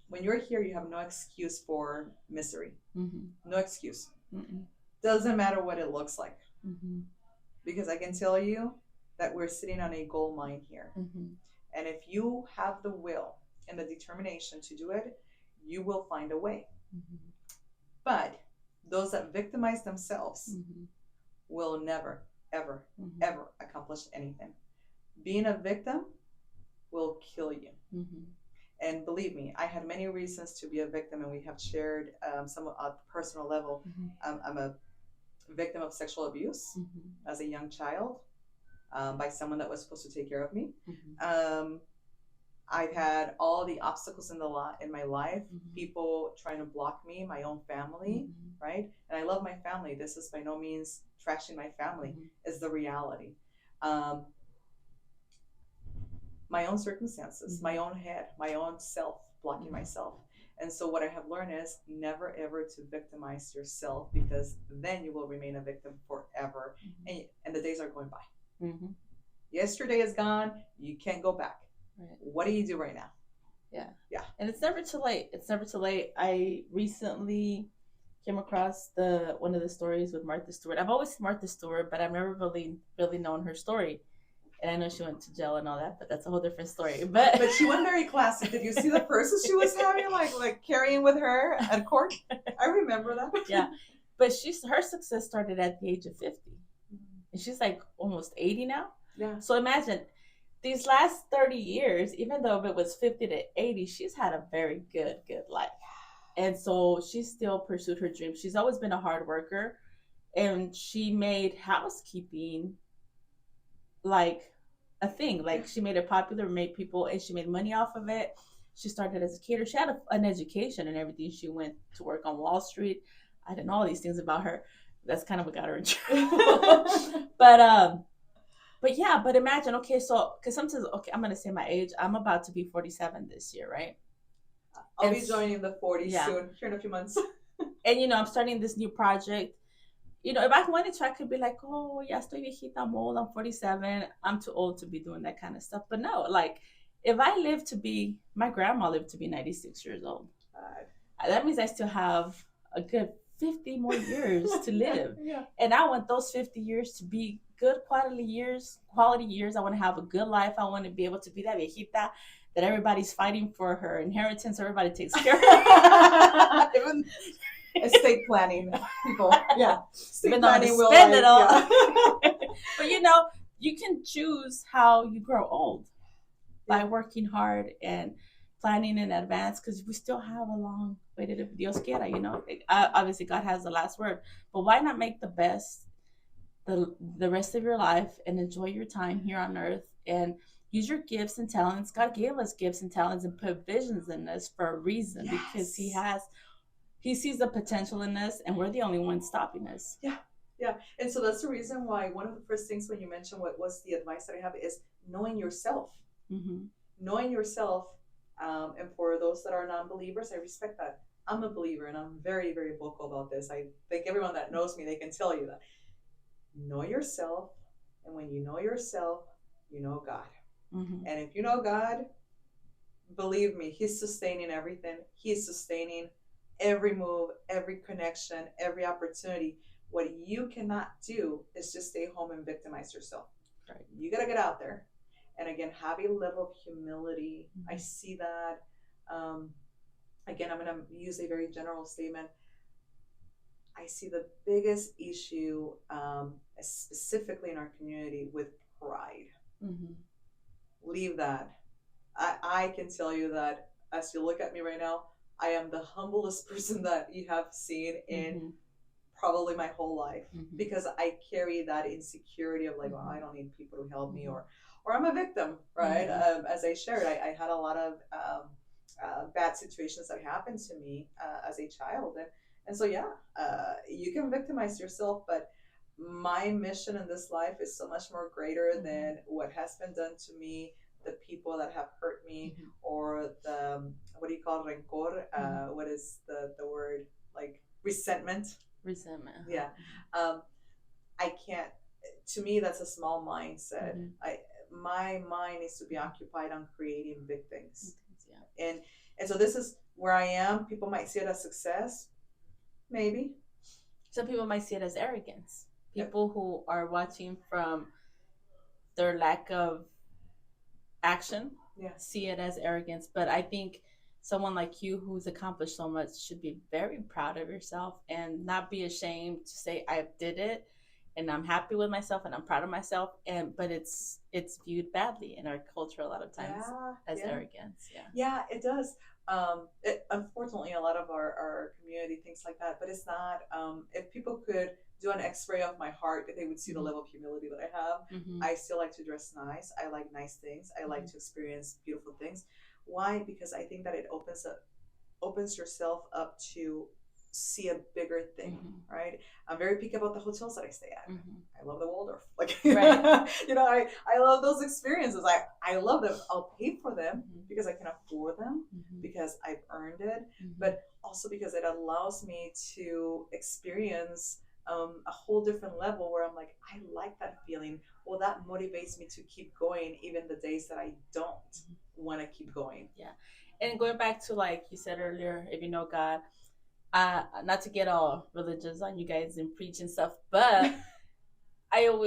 When you're here, you have no excuse for misery.
Mm-hmm.
No excuse.
Mm-mm.
Doesn't matter what it looks like.
Mm-hmm.
Because I can tell you that we're sitting on a gold mine here.
Mm-hmm.
And if you have the will and the determination to do it, you will find a way.
Mm-hmm.
But those that victimize themselves
Mm-hmm.
will never, ever,
Mm-hmm.
ever accomplish anything. Being a victim will kill you.
Mm-hmm.
And believe me, I had many reasons to be a victim, and we have shared some at the personal level.
Mm-hmm.
I'm a victim of sexual abuse
Mm-hmm.
as a young child by someone that was supposed to take care of me.
Mm-hmm.
I've had all the obstacles in my life,
Mm-hmm.
people trying to block me, my own family,
Mm-hmm.
right? And I love my family. This is by no means trashing my family,
Mm-hmm.
is the reality. My own circumstances,
Mm-hmm.
my own head, my own self blocking
Mm-hmm.
myself. And so what I have learned is never ever to victimize yourself, because then you will remain a victim forever.
Mm-hmm.
And the days are going by.
Mm-hmm.
Yesterday is gone. You can't go back.
Right.
What do you do right now?
Yeah. And it's never too late. It's never too late. I recently came across one of the stories with Martha Stewart. I've always seen Martha Stewart, but I've never really known her story. And I know she went to jail and all that, but that's a whole different story. But
she went very classic. Did you see the purses she was having, like carrying with her at court? I remember that.
Yeah, but her success started at the age of 50, and she's like almost 80 now.
Yeah.
So imagine these last 30 years, even though it was 50 to 80, she's had a very good life, and so she still pursued her dreams. She's always been a hard worker, and she made housekeeping like a thing. Like she made it popular, made people, and she made money off of it. She started as a caterer. She had an education and everything. She went to work on Wall Street. I didn't know all these things about her. That's kind of what got her in trouble. But yeah, but imagine, okay, so because sometimes, okay, I'm gonna say my age. I'm about to be 47 this year, right?
I'll be joining the 40s soon, here in a few months.
And I'm starting this new project. If I wanted to, I could be like, oh, ya estoy viejita, I'm old, I'm 47. I'm too old to be doing that kind of stuff. But no, like, if I live to be, my grandma lived to be 96 years old. That means I still have a good 50 more years to live.
Yeah.
And I want those 50 years to be good quality years. I want to have a good life. I want to be able to be that viejita that everybody's fighting for her inheritance. Everybody takes care of.
Estate planning, people. Yeah.
Estate planning will spend it all. Yeah. But you can choose how you grow old by working hard and planning in advance, because we still have a long way to live. Dios quiera, obviously God has the last word, but why not make the best the rest of your life and enjoy your time here on earth and use your gifts and talents. God gave us gifts and talents and put visions in us for a reason. Yes. Because he sees the potential in us, and we're the only ones stopping us.
Yeah. And so that's the reason why one of the first things when you mentioned what was the advice that I have is knowing yourself.
Mm-hmm.
Knowing yourself. And for those that are non-believers, I respect that. I'm a believer, and I'm very, very vocal about this. I think everyone that knows me, they can tell you that. Know yourself, and when you know yourself, you know God.
Mm-hmm.
And if you know God, believe me, He's sustaining everything. He's sustaining every move, every connection, every opportunity. What you cannot do is just stay home and victimize yourself.
Right.
You got to get out there. And again, have a level of humility. Mm-hmm. I see that. Again, I'm going to use a very general statement. I see the biggest issue, specifically in our community, with pride.
Mm-hmm.
Leave that. I can tell you that as you look at me right now, I am the humblest person that you have seen in mm-hmm. probably my whole life, mm-hmm. because I carry that insecurity of like, mm-hmm. well, I don't need people to help mm-hmm. me, or I'm a victim, right? Mm-hmm. As I shared, I had a lot of bad situations that happened to me as a child, and so you can victimize yourself, but my mission in this life is so much more greater mm-hmm. than what has been done to me, the people that have hurt me, or the, what do you call it, rencor? What is the word, like resentment?
Resentment.
Yeah. I can't, to me, that's a small mindset. My mind needs to be occupied on creating big things. And so this is where I am. People might see it as success. Maybe.
Some people might see it as arrogance. People who are watching from their lack of action see it as arrogance. But I think someone like you who's accomplished so much should be very proud of yourself and not be ashamed to say, I did it and I'm happy with myself and I'm proud of myself. But it's viewed badly in our culture a lot of times as arrogance.
Yeah, it does. Unfortunately, a lot of our community thinks like that, but it's not. If people could do an x-ray of my heart, they would see the level of humility that I have. I still like to dress nice. I like nice things. I like to experience beautiful things. Why? Because I think that it opens yourself up to see a bigger thing, right? I'm very picky about the hotels that I stay at. I love the Waldorf. Like, I love those experiences. I love them. I'll pay for them because I can afford them, because I've earned it, but also because it allows me to experience a whole different level where I'm like, I like that feeling. Well, that motivates me to keep going even the days that I don't want to keep going.
Yeah. And going back to, like you said earlier, if you know God, not to get all religious on you guys and preach and stuff, but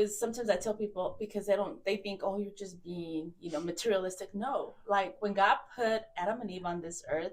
sometimes I tell people, because they think, oh, you're just being, materialistic. No, like when God put Adam and Eve on this earth,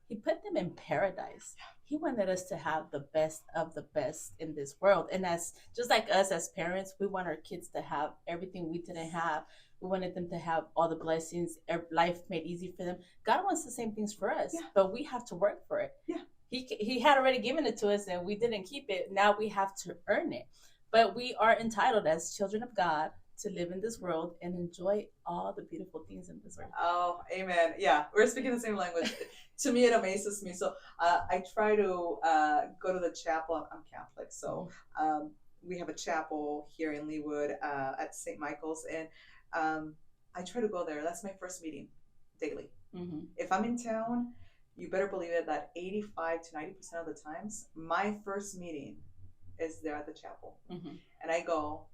he put them in paradise. He wanted us to have the best of the best in this world. And as just like us as parents, we want our kids to have everything we didn't have. We wanted them to have all the blessings, life made easy for them. God wants the same things for us, but we have to work for it.
Yeah.
He had already given it to us and we didn't keep it. Now we have to earn it. But we are entitled as children of God to live in this world and enjoy all the beautiful things in this world.
Oh, amen. Yeah, we're speaking the same language. To me, it amazes me. So I try to go to the chapel. I'm Catholic, so we have a chapel here in Leawood at St. Michael's, and I try to go there. That's my first meeting daily. If I'm in town, you better believe it that 85 to 90% of the times, my first meeting is there at the chapel. And I go,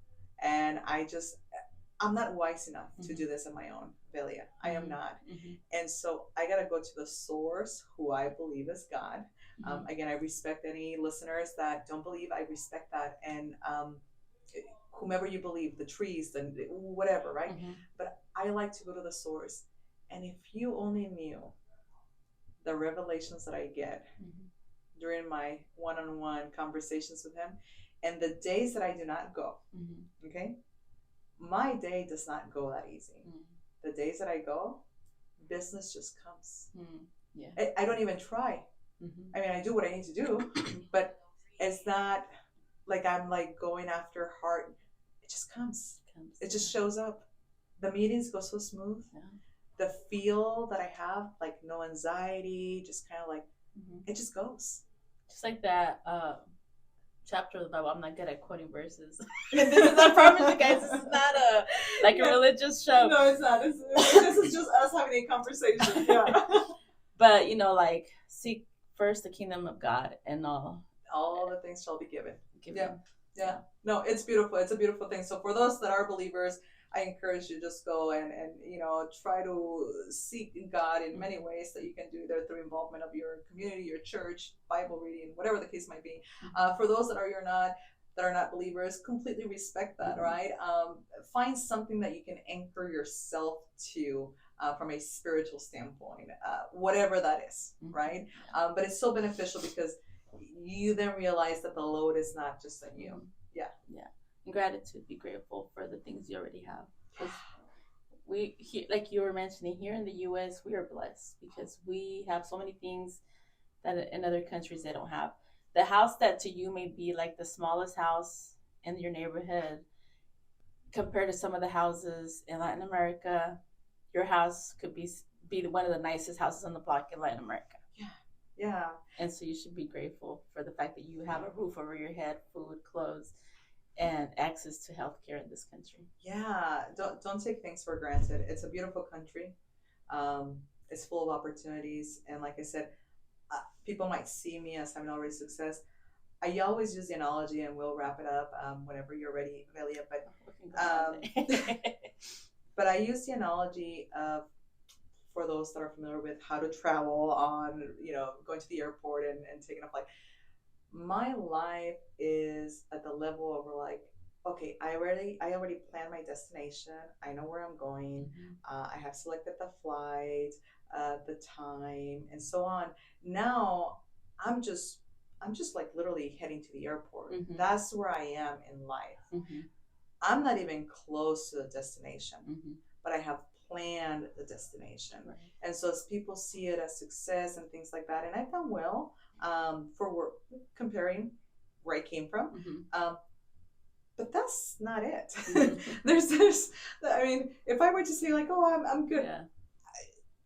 and I'm not wise enough to do this on my own, Velia. I am not. And so I got to go to the source, who I believe is God. Again, I respect any listeners that don't believe. I respect that. And whomever you believe, the trees and whatever, right? But I like to go to the source. And if you only knew the revelations that I get during my one-on-one conversations with him, and the days that I do not go, okay? My day does not go that easy. The days that I go, business just comes. I don't even try. I mean, I do what I need to do, but it's not like I'm like going after heart. It just comes. It just shows up. The meetings go so smooth. The feel that I have, like no anxiety, just kind of like, it just goes.
Just like that chapter of the Bible. I'm not good at quoting verses. This is, I promise you guys, this is not a religious show.
No, it's not. This is just us having a conversation. Yeah.
But like, seek first the kingdom of God, and all
the things shall be given. Yeah. No, it's beautiful. It's a beautiful thing. So for those that are believers, I encourage you to just go and try to seek God in many ways that you can do there through involvement of your community, your church, Bible reading, whatever the case might be. For those that are not believers, completely respect that, right? Find something that you can anchor yourself to from a spiritual standpoint, whatever that is, right? But it's so beneficial because you then realize that the load is not just on you. Yeah.
And gratitude, be grateful for the things you already have. We, like you were mentioning, here in the U.S., we are blessed because we have so many things that in other countries they don't have. The house that to you may be like the smallest house in your neighborhood, compared to some of the houses in Latin America, your house could be one of the nicest houses on the block in Latin America.
Yeah.
And so you should be grateful for the fact that you have a roof over your head, food, clothes. and access to healthcare in this country.
Yeah, don't take things for granted. It's a beautiful country. It's full of opportunities, and like I said, people might see me as having already success. I always use the analogy, and we'll wrap it up whenever you're ready, Velia. But I use the analogy of, for those that are familiar with how to travel on, going to the airport and taking a flight. My life is at the level of like, okay, I already planned my destination. I know where I'm going. I have selected the flight, the time, and so on. Now I'm just like literally heading to the airport. That's where I am in life. I'm not even close to the destination, but I have planned the destination. Right. And so as people see it as success and things like that, and I've done well for comparing where I came from. But that's not it. there's, I mean, if I were to say like, oh, I'm good. Yeah.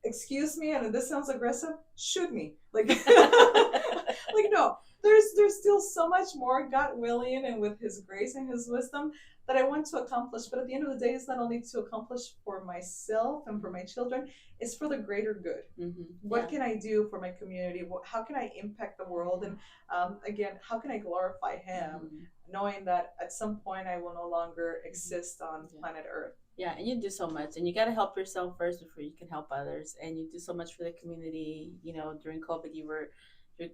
Excuse me, and this sounds aggressive. Shoot me, like, like no. There's still so much more, God willing, and with His grace and His wisdom, that I want to accomplish. But at the end of the day, it's not only to accomplish for myself and for my children, it's for the greater good. What can I do for my community? How can I impact the world? And again, how can I glorify Him, knowing that at some point I will no longer exist on planet Earth?
Yeah, and you do so much, and you got to help yourself first before you can help others. And you do so much for the community. During COVID,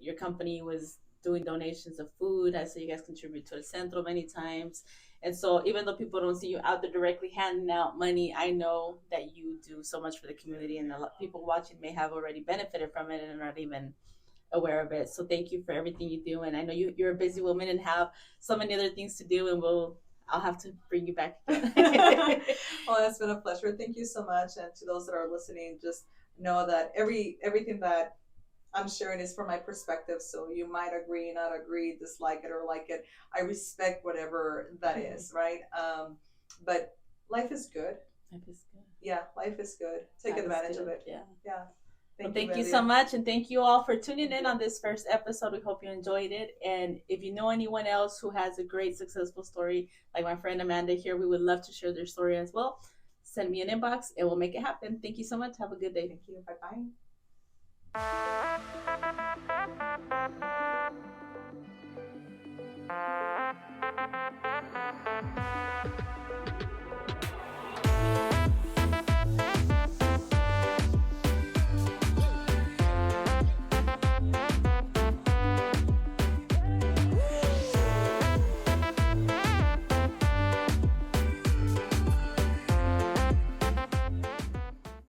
your company was doing donations of food. I saw you guys contribute to El Centro many times. And so even though people don't see you out there directly handing out money, I know that you do so much for the community, and a lot of people watching may have already benefited from it and are not even aware of it. So thank you for everything you do. And I know you're a busy woman and have so many other things to do, and I'll have to bring you back again.
Well, it's been a pleasure. Thank you so much. And to those that are listening, just know that everything that I'm sharing is from my perspective. So you might agree, not agree, dislike it, or like it. I respect whatever that is, right? But life is good.
Life is good.
Yeah, life is good. Take advantage of it.
Yeah. Thank you so much, and thank you all for tuning in on this first episode. We hope you enjoyed it. And if you know anyone else who has a great, successful story, like my friend Amanda here, we would love to share their story as well. Send me an inbox, and we'll make it happen. Thank you so much. Have a good day.
Thank you. Bye-bye.